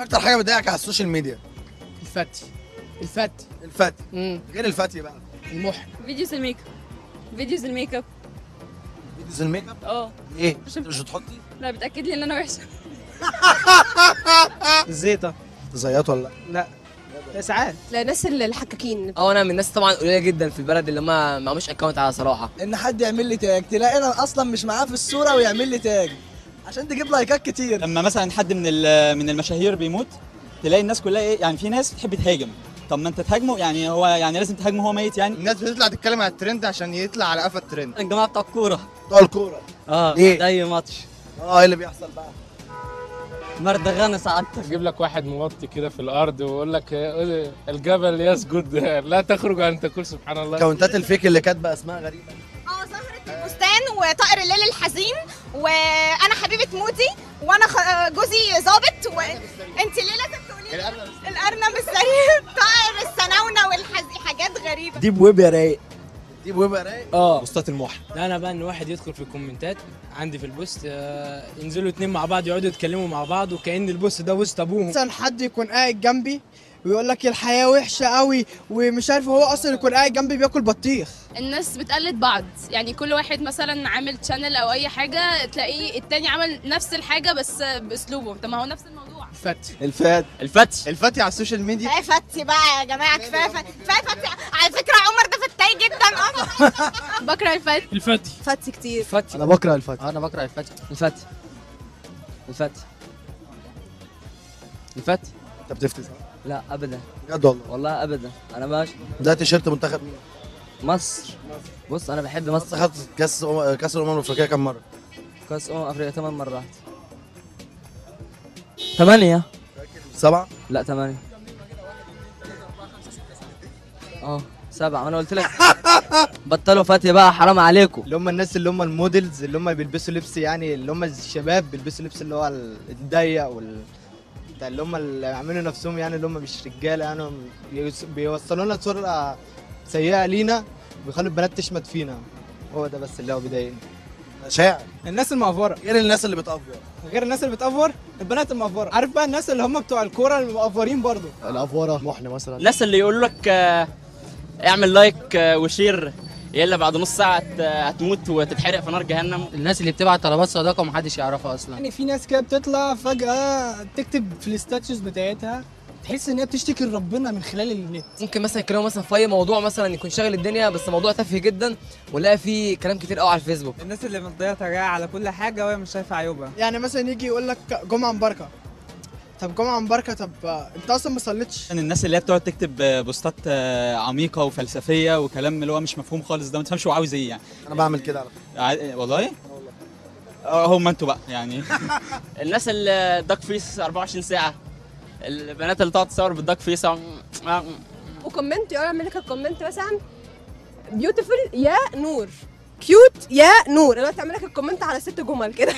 اكتر حاجه بتضايقك على السوشيال ميديا؟ الفتي الفتي الفتي. غير الفتي بقى؟ المحن. فيديوز الميك اب. فيديوز الميك اب. فيديوز الميك اب؟ ايه؟ مش بتحطي؟ لا بتاكد لي ان انا وحشه. الزيطه. تزيط ولا لا ساعات. لا ناس الحكاكين. انا من الناس طبعا قليله جدا في البلد اللي ما معهمش اكونت على صراحه. ان حد يعمل لي تاج، تلاقي انا اصلا مش معاه في الصوره ويعمل لي تاج عشان تجيب لايكات كتير. لما مثلا حد من المشاهير بيموت، تلاقي الناس كلها ايه يعني، في ناس بتحب تهاجم. طب ما انت تهاجمه يعني، هو يعني لازم تهاجمه هو ميت يعني؟ الناس بتطلع تتكلم على الترند عشان يطلع على قفا الترند. الجماعه بتاع الكوره. بتوع الكوره. ليه؟ اي ماتش. ايه اللي بيحصل بقى؟ مردغانه سعادتك. يجيب لك واحد موطي كده في الارض ويقول لك الجبل يسجد لا تخرج ان تقول سبحان الله. كونتات الفيك اللي كاتبه اسماء غريبه. زهرة البستان وطائر الليل الحزين وانا حبيبه مودي وانا جوزي ظابط وانت ليه لازم تقولي الارنب السريع طائر السناونه حاجات غريبه. ديب ويب يا رايق. ديب ويب يا رايق. بوستات المحن. لا انا بقى ان واحد يدخل في الكومنتات عندي في البوست، ينزلوا اتنين مع بعض يقعدوا يتكلموا مع بعض وكأن البوست ده بوست ابوهم. مثلا حد يكون قاعد جنبي ويقول لك الحياه وحشه قوي ومش عارف، هو اصلا يكون قاعد جنبي بياكل بطيخ. الناس بتقلد بعض، يعني كل واحد مثلا عامل تشانل او اي حاجه تلاقيه التاني عمل نفس الحاجه بس باسلوبه. طب ما هو نفس الموضوع. الفتي. الفتي على السوشيال ميديا. كفايه فتي بقى يا جماعه، كفايه فتي. على فكره عمر ده فتاي جدا اصلا. بكره الفتي. فتي كتير. انا بكره الفتي. انا بكره الفتي. الفتي. انت بتفتي صح؟ لا ابدا. بجد والله؟ والله ابدا. انا ماشي. ده تيشيرت منتخب مين؟ مصر. بص انا بحب مصر. خدت كاس الامم الافريقيه كام مره؟ كاس افريقيا 8 مرات. 8. 7؟ لا 8. 7. ما انا قلت لك. بطلوا فتي بقى، حرام عليكم. اللي هم الناس اللي هم الموديلز اللي هم بيلبسوا لبس، يعني اللي هم الشباب بيلبسوا لبس اللي هو الضيق بتاع اللي هم اللي عاملين نفسهم يعني اللي هم مش رجاله، يعني بيوصلوا لنا صوره سيئه لينا وبيخلوا البنات تشمت فينا. هو ده بس اللي هو بيضايقني. شاعر. الناس المقفوره غير الناس اللي بتأفور. غير الناس اللي بتأفور، البنات المقفوره. عارف بقى الناس اللي هم بتوع الكوره المقفورين برضو. الافوره محن مثلا. الناس اللي يقولوا لك اعمل لايك وشير، يلا بعد نص ساعه هتموت وتتحرق في نار جهنم. الناس اللي بتبعت طلبات صداقه ومحدش يعرفها اصلا. يعني في ناس كده بتطلع فجاه تكتب في الستاتشز بتاعتها، تحس ان هي بتشتكي لربنا من خلال النت. ممكن مثلا يتكلموا مثلا في اي موضوع مثلا يكون شاغل الدنيا، بس موضوع تافه جدا ونلاقي فيه كلام كتير قوي على الفيسبوك. الناس اللي بتضيع تريقة على كل حاجه وهي مش شايفه عيوبها. يعني مثلا يجي يقول لك جمعه مباركه. طب جمعه مباركه، طب انت اصلا ما صليتش. الناس اللي هي بتقعد تكتب بوستات عميقه وفلسفيه وكلام اللي هو مش مفهوم خالص، ده ما تفهمش هو عاوز ايه يعني. انا بعمل كده على فكره. والله؟ هم انتوا بقى يعني. الناس اللي الداك فيس 24 ساعه، البنات اللي تقعد تصور بالداك فيس وكومنت يعمل لك الكومنت مثلا بيوتيفول يا نور، كيوت يا نور، انا تعمل لك الكومنت على 6 جمل كده.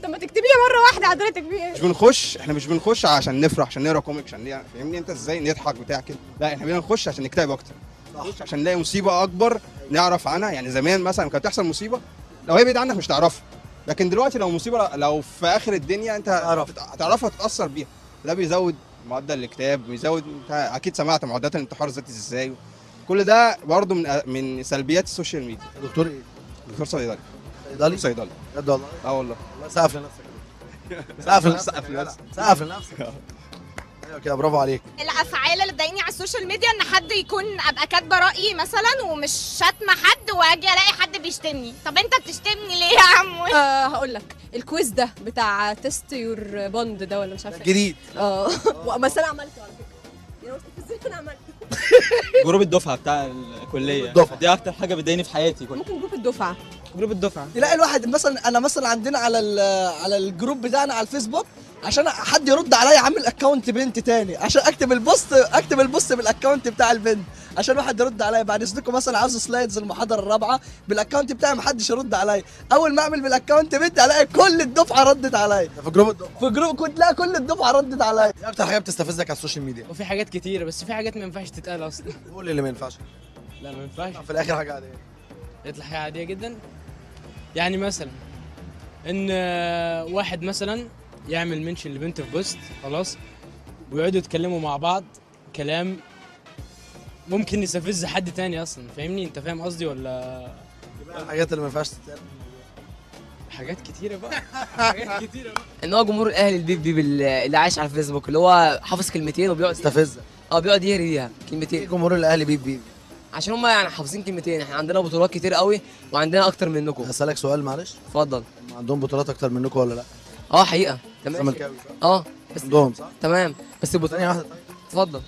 طب ما تكتبي لي مره واحده حضرتك في ايه؟ احنا مش بنخش عشان نفرح، عشان نقرا كوميك، عشان فاهمني انت ازاي نضحك بتاع كده. لا احنا بنخش عشان نكتئب اكتر. نخش عشان نلاقي مصيبه اكبر نعرف عنها. يعني زمان مثلا كانت تحصل مصيبه لو هي بعيد عنك مش تعرفها، لكن دلوقتي لو مصيبه لو في اخر الدنيا انت هتعرفها تتاثر بيها. ده بيزود معدل الاكتئاب، بيزود. انت اكيد سمعت معدلات الانتحار الذاتي ازاي. كل ده برضه من سلبيات السوشيال ميديا. دكتور ايه؟ دكتور صيدلي. صيدلي؟ بجد والله؟ والله. سقف لنفسك. سقف لنفسك. ايوه كده، برافو عليك. الافعال اللي بتضايقني على السوشيال ميديا ان حد يكون ابقى كاتبه رايي مثلا ومش شاتمه حد واجي الاقي حد بيشتمني. طب انت بتشتمني ليه يا عم؟ هقول لك الكويز ده بتاع تيست يور بوند ده ولا مش عارفه جديد. بس انا عملته على فكره. انا عملته. جروب الدفعه بتاع الكليه دي اكتر حاجه بتضايقني في حياتي. ممكن جروب الدفعه. تلاقي الواحد مثلا، انا مثلا عندنا على الجروب بتاعنا على الفيسبوك عشان حد يرد عليا عامل اكونت بنت تاني عشان اكتب البوست بالاكونت بتاع البنت عشان واحد يرد عليا. بعد اذنكم مثلا عاوز سلايدز المحاضره الرابعه بالاكونت بتاعي محدش يرد عليا. اول ما اعمل بالاكونت بنت الاقي كل الدفعه ردت عليا. في جروب الدفعه. في جروب كنت لا كل الدفعه ردت عليا. ايه اكتر حاجه بتستفزك على السوشيال ميديا؟ وفي حاجات كتيره، بس في حاجات ما ينفعش تتقال اصلا. قول اللي ما ينفعش. لا ما ينفعش. في الاخر حاجه عاديه. يطلع حاجه عاديه جدا. يعني مثلا ان واحد مثلا يعمل منشن لبنت في بوست خلاص، ويقعدوا يتكلموا مع بعض كلام ممكن يستفز حد تاني اصلا، فاهمني؟ انت فاهم قصدي ولا؟ الحاجات اللي ما ينفعش تتقال. حاجات كتيره بقى حاجات كتيره بقى. ان هو جمهور الاهلي البيب اللي عايش على الفيسبوك، اللي هو حافظ كلمتين وبيقعد تستفزك. بيقعد يهري بيها ايه كلمتين، جمهور الاهلي بيب؟ عشان هم يعني حافظين كلمتين. احنا عندنا بطولات كتير قوي وعندنا اكتر منكم. اسالك سؤال معلش، اتفضل. هم عندهم بطولات اكتر منكم ولا لا؟ حقيقه تمام. زملكاوي صح؟ بس عندهم صح؟ تمام، بس البطولات. ثانيه واحده طيب. اتفضل.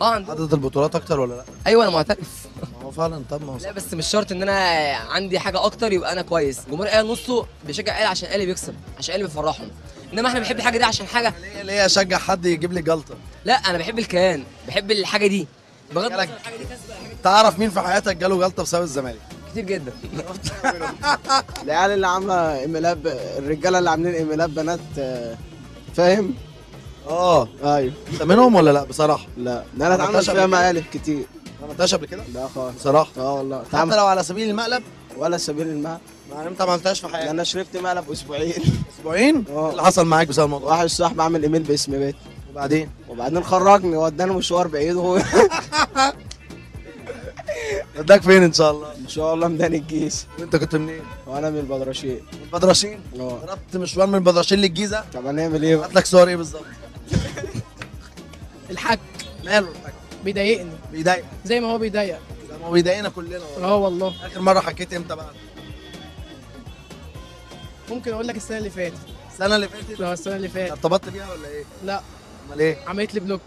عندهم. عدد البطولات اكتر ولا لا؟ ايوه انا معترف. ما هو فعلا. طب ما هو لا بس مش شرط ان انا عندي حاجه اكتر يبقى انا كويس. جمهور الاهلي نصه بيشجع الاهلي عشان الاهلي بيكسب، عشان الاهلي بيفرحهم، انما احنا بنحب الحاجه دي عشان حاجه. ليه اشجع حد يجيب لي جلطه؟ لا انا بحب الكيان، بحب الحاجه دي بغض النظر جالك- الحاجه دي كسبه. تعرف مين في حياتك جاله جلطه بسبب الزمالك؟ كتير جدا. العيال اللي عامله ايميلات، الرجاله اللي عاملين ايميلات بنات، فاهم؟ ايوه. انت منهم ولا لا بصراحه؟ لا ده انا اتعاملت عملتهاش فيها قبل كده؟ مقالب كتير. ما عملتهاش قبل كده؟ لا خالص بصراحه؟ والله حتى لو على سبيل المقلب؟ ولا سبيل المقلب. يعني انت ما عملتهاش في ده حياتك؟ انا شربت مقلب اسبوعين. اسبوعين؟ ايه اللي حصل معاك بسبب الموضوع؟ واحد صاحبي عامل ايميل باسم بيت، وبعدين خرجني وداني مشوار بعيد وهو وداك فين ان شاء الله؟ ان شاء الله ميدان الجيش. وانت كنت منين؟ وانا من البدرشين. من البدرشين؟ ضربت مشوار من البدرشين للجيزه؟ طب هنعمل ايه؟ هات لك صور ايه بالظبط؟ الحاج ماله الحاج؟ بيضايقني بيضايقك زي ما هو بيضايقك. زي ما هو بيضايقنا كلنا والله. والله. اخر مره حكيت امتى بقى؟ ممكن اقول لك السنه اللي فاتت. السنه اللي فاتت؟ السنه اللي فاتت. ارتبطت بيها ولا ايه؟ لا. امال ايه؟ عملت لي بلوك.